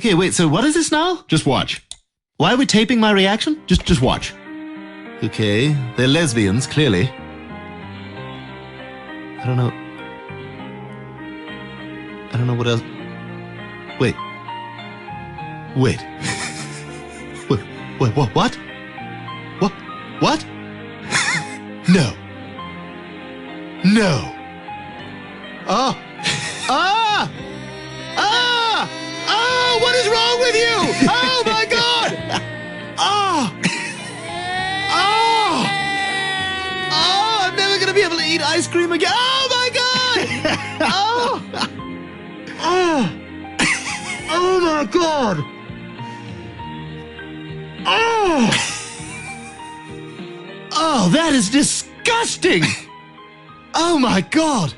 Okay, wait, so what is this now? Just watch. Why are we taping my reaction? Just watch. Okay, they're lesbians, clearly. I don't know what else. Wait. Wait. Wait, what? What? What? No. No. Oh. Ah! Ah! Oh, what is wrong with you? Oh my God! Oh! Oh! Oh, I'm never gonna be able to eat ice cream again. Oh my God! Oh! Oh! Oh my God! Oh! Oh, that is disgusting! Oh my God!